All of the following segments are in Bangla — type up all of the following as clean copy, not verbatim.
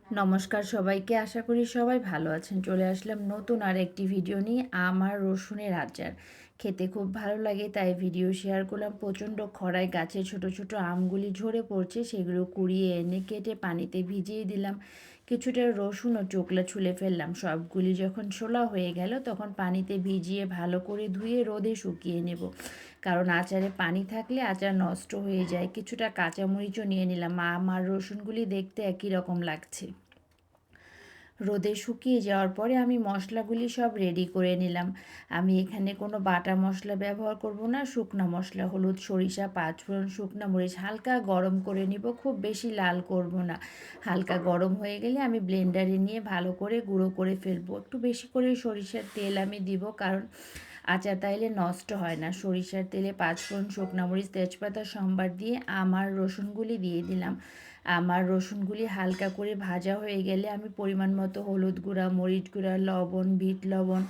নমস্কার সবাইকে, আশা করি সবাই ভালো আছেন। চলে আসলাম নতুন আর একটি ভিডিও নিয়ে। আম আর রসুনের আচার খেতে খুব ভালো লাগে, তাই ভিডিও শেয়ার করলাম। প্রচণ্ড খরায় গাছে ছোট ছোট আমগুলি ঝরে পড়ছে, সেগুলো কুড়িয়ে এনে কেটে পানিতে ভিজিয়ে দিলাম। কিছুটা রসুন ও চোকলা ছুলে ফেললাম। সবগুলি যখন ছোলা হয়ে গেল তখন পানিতে ভিজিয়ে ভালো করে ধুয়ে রোদে শুকিয়ে নেব, কারণ আচারে পানি থাকলে আচার নষ্ট হয়ে যায়। কিছুটা কাঁচামরিচও নিয়ে নিলাম। আম আর রসুনগুলি দেখতে একই রকম লাগছে। রোদে শুকিয়ে যাওয়ার পরে আমি মশলাগুলি সব রেডি করে নিলাম। আমি এখানে কোনো বাটা মশলা ব্যবহার করব না। শুকনা মশলা, হলুদ, সরিষা, পাঁচফোড়ন, শুকনা মরিচ হালকা গরম করে নিব, খুব বেশি লাল করব না। হালকা গরম হয়ে গেলে আমি ব্লেন্ডারে নিয়ে ভালো করে গুঁড়ো করে ফেলবো। একটু বেশি করে সরিষার তেল আমি দিব, কারণ আচার তাইলে নষ্ট হয় না। সরিষার তেলে পাঁচফোড়ন, শুকনা মরিচ, তেজপাতা সম্বার দিয়ে আমার রসুনগুলি দিয়ে দিলাম। আমার রসুনগুলি হালকা করে ভাজা হয়ে গেলে আমি পরিমাণ মতো হলুদ গুঁড়া, মরিচ গুঁড়া, লবণ, বিট লবণ,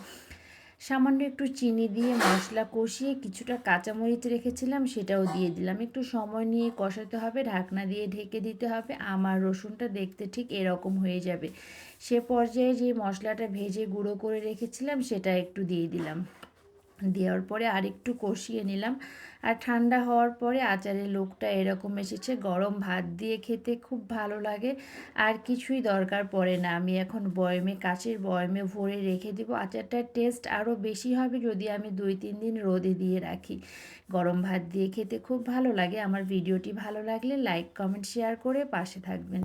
সামান্য একটু চিনি দিয়ে মশলা কষিয়ে কিছুটা কাঁচামরিচ রেখেছিলাম সেটাও দিয়ে দিলাম। একটু সময় নিয়ে কষাতে হবে, ঢাকনা দিয়ে ঢেকে দিতে হবে। আমার রসুনটা দেখতে ঠিক এরকম হয়ে যাবে। সে পর্যায়ে যে মশলাটা ভেজে গুঁড়ো করে রেখেছিলাম সেটা একটু দিয়ে দিলাম। দেওয়ার পরে আরেকটু কষিয়ে নিলাম। আর ঠান্ডা হওয়ার পরে আচারের লোকটা এরকম এসেছে। গরম ভাত দিয়ে খেতে খুব ভালো লাগে, আর কিছুই দরকার পড়ে না। আমি এখন বয়মে, কাচের বয়মে ভরে রেখে দেবো। আচারটার টেস্ট আরও বেশি হবে যদি আমি 2-3 দিন রোদে দিয়ে রাখি। গরম ভাত দিয়ে খেতে খুব ভালো লাগে। আমার ভিডিওটি ভালো লাগলে লাইক, কমেন্ট, শেয়ার করে পাশে থাকবেন।